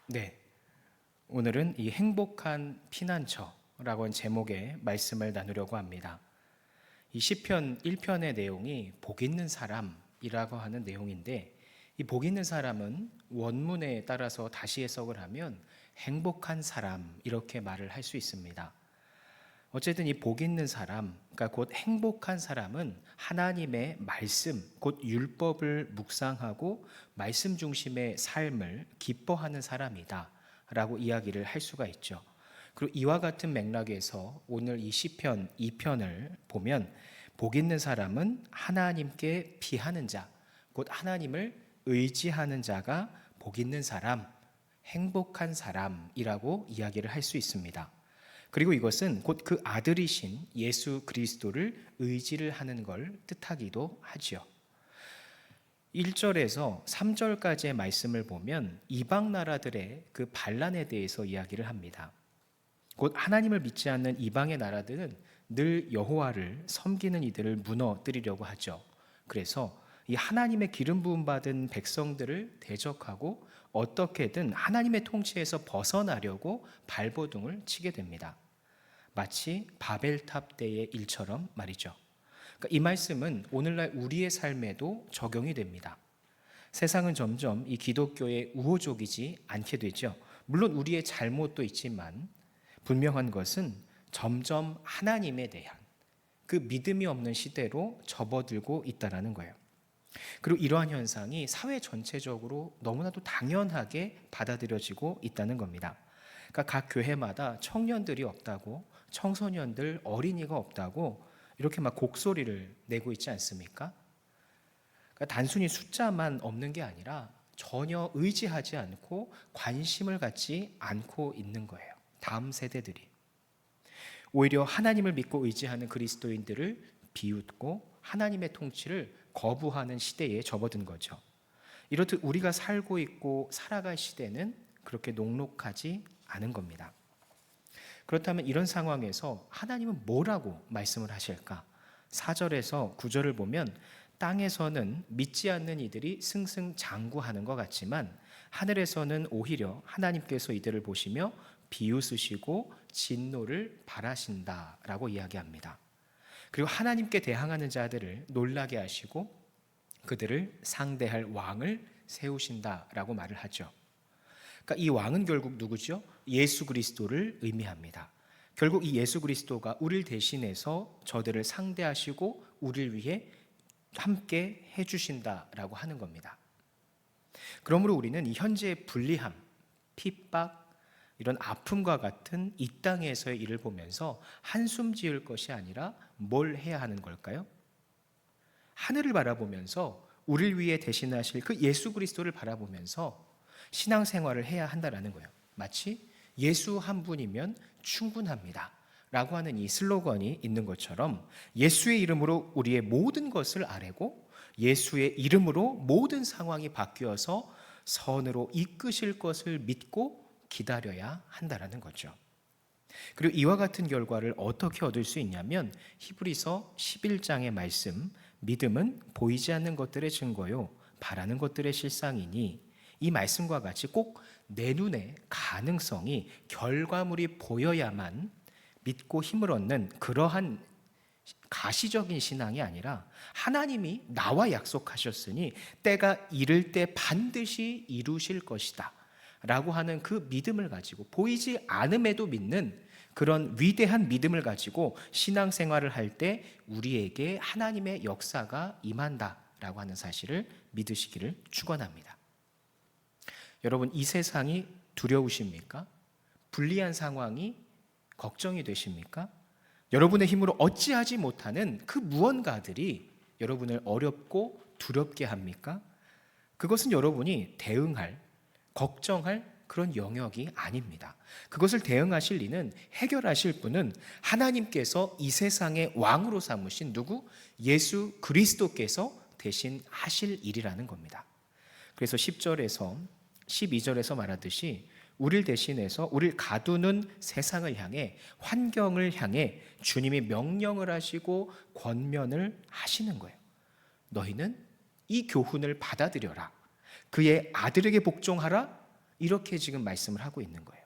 네, 오늘은 이 행복한 피난처라고 하는 제목의 말씀을 나누려고 합니다. 이 시편 1편의 내용이 복 있는 사람이라고 하는 내용인데, 이 복 있는 사람은 원문에 따라서 다시 해석을 하면 행복한 사람 이렇게 말을 할 수 있습니다. 어쨌든 이 복 있는 사람, 그러니까 곧 행복한 사람은 하나님의 말씀, 곧 율법을 묵상하고 말씀 중심의 삶을 기뻐하는 사람이다 라고 이야기를 할 수가 있죠. 그리고 이와 같은 맥락에서 오늘 이 시편 2편을 보면 복 있는 사람은 하나님께 피하는 자, 곧 하나님을 의지하는 자가 복 있는 사람, 행복한 사람이라고 이야기를 할 수 있습니다. 그리고 이것은 곧 그 아들이신 예수 그리스도를 의지를 하는 걸 뜻하기도 하지요. 1절에서 3절까지의 말씀을 보면 이방 나라들의 그 반란에 대해서 이야기를 합니다. 곧 하나님을 믿지 않는 이방의 나라들은 늘 여호와를 섬기는 이들을 무너뜨리려고 하죠. 그래서 이 하나님의 기름 부음 받은 백성들을 대적하고 어떻게든 하나님의 통치에서 벗어나려고 발버둥을 치게 됩니다. 마치 바벨탑 때의 일처럼 말이죠. 그러니까 이 말씀은 오늘날 우리의 삶에도 적용이 됩니다. 세상은 점점 이 기독교의 우호적이지 않게 되죠. 물론 우리의 잘못도 있지만 분명한 것은 점점 하나님에 대한 그 믿음이 없는 시대로 접어들고 있다는 거예요. 그리고 이러한 현상이 사회 전체적으로 너무나도 당연하게 받아들여지고 있다는 겁니다. 그러니까 각 교회마다 청년들이 없다고, 청소년들, 어린이가 없다고 이렇게 막 곡소리를 내고 있지 않습니까? 그러니까 단순히 숫자만 없는 게 아니라 전혀 의지하지 않고 관심을 갖지 않고 있는 거예요. 다음 세대들이. 오히려 하나님을 믿고 의지하는 그리스도인들을 비웃고 하나님의 통치를 거부하는 시대에 접어든 거죠. 이렇듯 우리가 살고 있고 살아갈 시대는 그렇게 녹록하지 않은 겁니다. 그렇다면 이런 상황에서 하나님은 뭐라고 말씀을 하실까? 4절에서 9절을 보면 땅에서는 믿지 않는 이들이 승승장구하는 것 같지만 하늘에서는 오히려 하나님께서 이들을 보시며 비웃으시고 진노를 발하신다라고 이야기합니다. 그리고 하나님께 대항하는 자들을 놀라게 하시고 그들을 상대할 왕을 세우신다라고 말을 하죠. 그러니까 이 왕은 결국 누구죠? 예수 그리스도를 의미합니다. 결국 이 예수 그리스도가 우리를 대신해서 저들을 상대하시고 우리를 위해 함께 해주신다라고 하는 겁니다. 그러므로 우리는 이 현재의 불리함, 핍박, 이런 아픔과 같은 이 땅에서의 일을 보면서 한숨 지을 것이 아니라 뭘 해야 하는 걸까요? 하늘을 바라보면서 우리를 위해 대신하실 그 예수 그리스도를 바라보면서 신앙생활을 해야 한다는 거예요. 마치 예수 한 분이면 충분합니다 라고 하는 이 슬로건이 있는 것처럼 예수의 이름으로 우리의 모든 것을 아뢰고 예수의 이름으로 모든 상황이 바뀌어서 선으로 이끄실 것을 믿고 기다려야 한다는 거죠. 그리고 이와 같은 결과를 어떻게 얻을 수 있냐면 히브리서 11장의 말씀, 믿음은 보이지 않는 것들의 증거요 바라는 것들의 실상이니, 이 말씀과 같이 꼭 내 눈에 가능성이 결과물이 보여야만 믿고 힘을 얻는 그러한 가시적인 신앙이 아니라 하나님이 나와 약속하셨으니 때가 이를 때 반드시 이루실 것이다 라고 하는 그 믿음을 가지고, 보이지 않음에도 믿는 그런 위대한 믿음을 가지고 신앙생활을 할 때 우리에게 하나님의 역사가 임한다라고 하는 사실을 믿으시기를 축원합니다. 여러분, 이 세상이 두려우십니까? 불리한 상황이 걱정이 되십니까? 여러분의 힘으로 어찌하지 못하는 그 무언가들이 여러분을 어렵고 두렵게 합니까? 그것은 여러분이 대응할, 걱정할 그런 영역이 아닙니다. 그것을 대응하실 리는, 해결하실 분은 하나님께서 이 세상의 왕으로 삼으신 누구? 예수 그리스도께서 대신 하실 일이라는 겁니다. 그래서 10절에서 12절에서 말하듯이 우리를 대신해서 우리를 가두는 세상을 향해, 환경을 향해 주님이 명령을 하시고 권면을 하시는 거예요. 너희는 이 교훈을 받아들여라. 그의 아들에게 복종하라. 이렇게 지금 말씀을 하고 있는 거예요.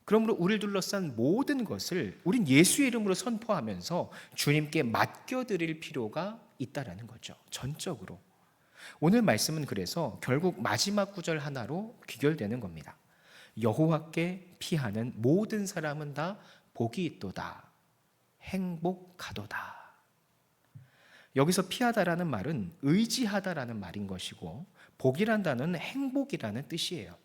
그러므로 우리를 둘러싼 모든 것을 우린 예수의 이름으로 선포하면서 주님께 맡겨드릴 필요가 있다라는 거죠. 전적으로. 오늘 말씀은 그래서 결국 마지막 구절 하나로 귀결되는 겁니다. 여호와께 피하는 모든 사람은 다 복이 있도다. 행복하도다. 여기서 피하다라는 말은 의지하다라는 말인 것이고, 복이란 단어는 행복이라는 뜻이에요.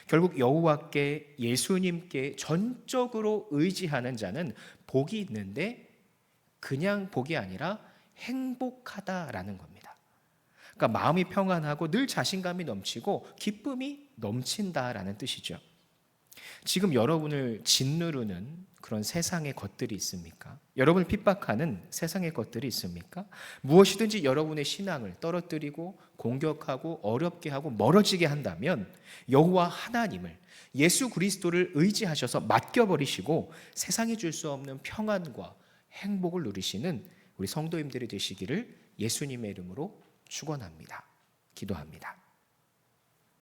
결국 여호와께, 예수님께 전적으로 의지하는 자는 복이 있는데 그냥 복이 아니라 행복하다라는 겁니다. 그러니까 마음이 평안하고 늘 자신감이 넘치고 기쁨이 넘친다라는 뜻이죠. 지금 여러분을 짓누르는 그런 세상의 것들이 있습니까? 여러분을 핍박하는 세상의 것들이 있습니까? 무엇이든지 여러분의 신앙을 떨어뜨리고 공격하고 어렵게 하고 멀어지게 한다면 여호와 하나님을, 예수 그리스도를 의지하셔서 맡겨버리시고 세상이 줄 수 없는 평안과 행복을 누리시는 우리 성도님들이 되시기를 예수님의 이름으로 축원합니다. 기도합니다.